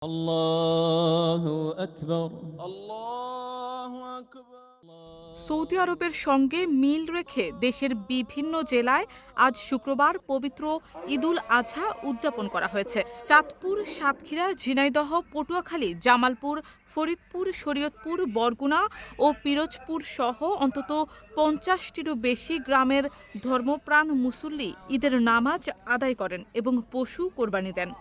আল্লাহু আকবার। সৌদি আরবের সঙ্গে মিল রেখে দেশের বিভিন্ন জেলায় আজ শুক্রবার পবিত্র ঈদুল আজহা উদযাপন করা হয়েছে। চাঁদপুর, সাতক্ষীরা, ঝিনাইদহ, পটুয়াখালী, জামালপুর, ফরিদপুর, শরীয়তপুর, বরগুনা ও পিরোজপুর সহ অন্তত ৫০টিরও বেশি গ্রামের ধর্মপ্রাণ মুসল্লি ঈদের নামাজ আদায় করেন এবং পশু কোরবানি দেন।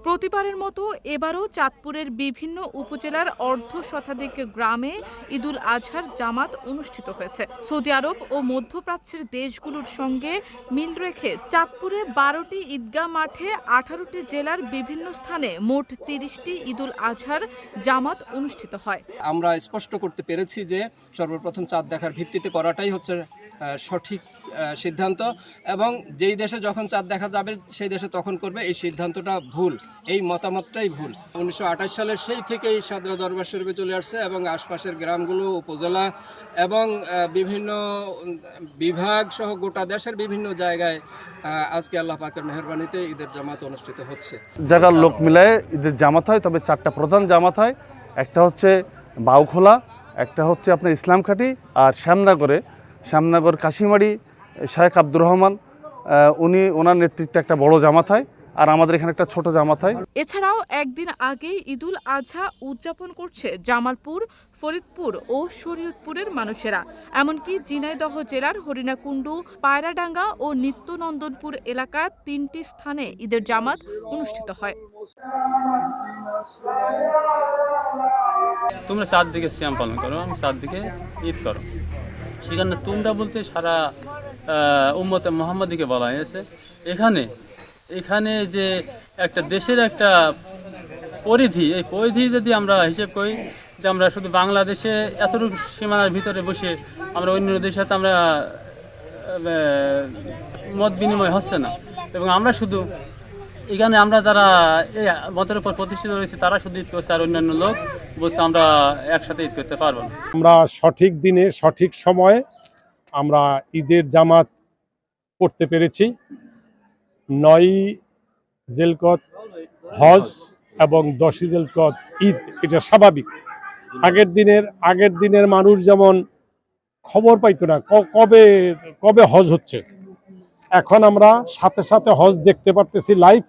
প্রতিবারের মতো এবারও চাঁদপুরের বিভিন্ন উপজেলার অর্ধশতাধিক গ্রামে ঈদুল আজহার জামাত অনুষ্ঠিত হয়েছে। সৌদি আরব ও মধ্যপ্রাচ্যের দেশগুলোর সঙ্গে মিল রেখে চাঁদপুরে ১২টি ঈদগাহ মাঠে ১৮টি জেলার বিভিন্ন স্থানে মোট ৩০টি ঈদুল আজহার জামাত অনুষ্ঠিত হয়। আমরা স্পষ্ট করতে পেরেছি যে সর্বপ্রথম চাঁদ দেখার ভিত্তিতে করাটাই হচ্ছে সঠিক সিদ্ধান্ত, এবং যেই দেশে যখন চাঁদ দেখা যাবে সেই দেশে তখন করবে, এই সিদ্ধান্তটা ভুল, এই মতামতটাই ভুল। ১৯২৮ সালের সেই থেকেই সাদরা দরবার শরীফে চলে আসছে এবং আশপাশের গ্রামগুলো, উপজেলা এবং বিভিন্ন বিভাগ সহ গোটা দেশের বিভিন্ন জায়গায় আজকে আল্লাহ পাকের মেহেরবানিতে ঈদের জামাত অনুষ্ঠিত হচ্ছে। জায়গার লোক মিলায় ঈদের জামাত হয়, তবে 4টা প্রধান জামাত হয়। একটা হচ্ছে বাউখোলা, একটা হচ্ছে আপনার ইসলামখাটি, আর শ্যামনগর কাশিমারি শেখ আব্দুর রহমান ওনার নেতৃত্বে একটা বড় জামাত হয়, আর আমাদের এখানে একটা ছোট জামাত হয়। এছাড়াও একদিন আগেই ঈদুল আজহা উদযাপন করছে জামালপুর, ফরিদপুর ও শরীয়তপুরের মানুষেরা। এমনকি ঝিনাইদহ জেলার হরিণাকুণ্ডু, পায়রাডাঙ্গা ও নিত্যনন্দনপুর এলাকার 3টি স্থানে ঈদের জামাত অনুষ্ঠিত হয়। তোমরা চারদিকে সিয়াম পালন করো, আমি চারদিকে ঈদ করো। সেখানে তোমরা বলতে সারা উম্মতে মুহাম্মাদিকে বলা হয়েছে। এখানে যে একটা দেশের একটা পরিধি, এই পরিধি যদি আমরা হিসেব করি যে আমরা শুধু বাংলাদেশে এতটুকু সীমানার ভিতরে বসে আমরা অন্য দেশের সাথে আমরা মত বিনিময় হচ্ছে না, এবং আমরা শুধু এখানে আমরা যারা এই মতের উপর প্রতিষ্ঠিত রয়েছে তারা শুধু ঈদ করছে, আর অন্যান্য লোক বলছে আমরা একসাথে ঈদ করতে পারবো না। আমরা সঠিক দিনে সঠিক সময়ে আমরা ঈদের জামাত করতে পেরেছি। 9ই জিলকদ হজ এবং 10ই জিলকদ ঈদ, এটা স্বাভাবিক। আগের দিনের মানুষ যেমন খবর পাইতো না কবে হজ হচ্ছে, এখন আমরা সাথে সাথে হজ দেখতে পারতেছি লাইভ।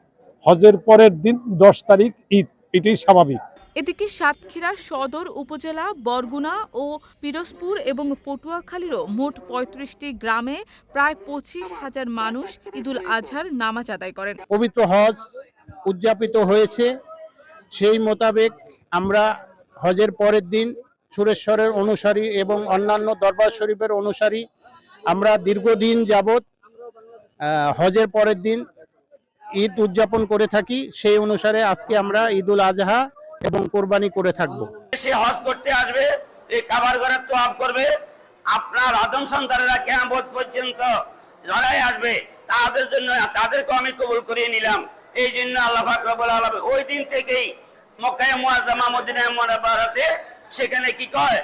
হজের পরের দিন 10 তারিখ ঈদ, এটাই স্বাভাবিক। এদিকে সাতক্ষীরা সদর উপজেলা, বরগুনা ও পিরোজপুর এবং পটুয়াখালীরও মোট 35টি গ্রামে প্রায় 25,000 মানুষ ঈদুল আজহার নামাজ আদায় করেন। পবিত্র হজ উদযাপিত হয়েছে, সেই মোতাবেক আমরা হজের পরের দিন সুরেশ্বরের অনুসারী এবং অন্যান্য দরবার শরীফের অনুসারী আমরা দীর্ঘদিন যাবৎ হজের পরের দিন ঈদ উদযাপন করে থাকি। সেই অনুসারে আজকে আমরা ঈদুল আজহা এবং কোরবানি করে থাকবো। সে হজ করতে আসবে, এই কাবার ঘরে তোয়াফ করবে, আপনার আদম সন্তানেরা কিয়ামত পর্যন্ত যারাই আসবে তাদের জন্য তাদেরকে আমি কবুল করিয়ে নিলাম। এই জন্য আল্লাহ পাক রব্বুল আলামিন ওই দিন থেকেই মক্কা মুআজ্জামা মদিনা মুনাওয়ারাতে সেখানে কি কয়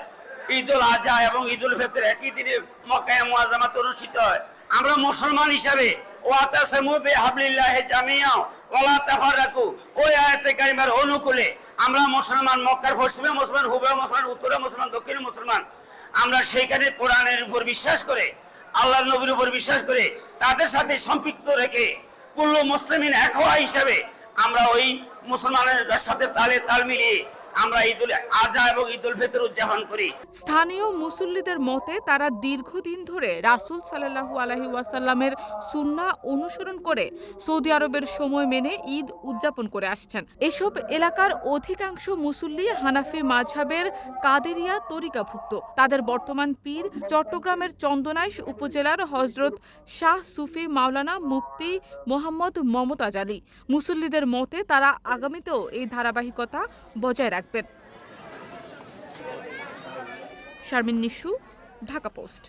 ঈদুল আজহা এবং ঈদুল ফিতর একই দিনে মক্কা মুআজ্জামাতে অনুষ্ঠিত হয়। আমরা মুসলমান হিসাবে ওয়াতাসামু বিহাবলিল্লাহি জামিআ ওয়ালা তাফাররাকু, ওই আয়াতে কারিমার অনুকূলে আমরা মুসলমান, মক্কার পশ্চিমে মুসলমান, হুবে মুসলমান, উত্তরে মুসলমান, দক্ষিণে মুসলমান, আমরা সেইখানে কোরআনের উপর বিশ্বাস করে, আল্লাহর নবীর উপর বিশ্বাস করে, তাদের সাথে সম্পৃক্ত রেখে কুল্লু মুসলিমিন এক হওয়া হিসাবে আমরা ওই মুসলমানের সাথে তাল মিলিয়ে আমরা ঈদুল আজহা এবং ঈদুল ফিতর উদযাপন করি। স্থানীয় মুসল্লিদের মতে তারা দীর্ঘদিন ধরে রাসূল সাল্লাল্লাহু আলাইহি ওয়াসাল্লামের সুন্নাহ অনুসরণ করে সৌদি আরবের সময় মেনে ঈদ উদযাপন করে আসছেন। এসব এলাকার অধিকাংশ মুসল্লি হানাফি মাযহাবের কাদেরিয়া তরিকাভুক্ত। তাদের বর্তমান পীর চট্টগ্রামের চন্দনাইশ উপজেলার হযরত শাহ সুফি মাওলানা মুফতি মোহাম্মদ মমতাজ আলী। মুসল্লিদের মতে তারা আগামীতেও এই ধারাবাহিকতা বজায় রাখবেন। শারমিন নিশু, ঢাকা পোস্ট।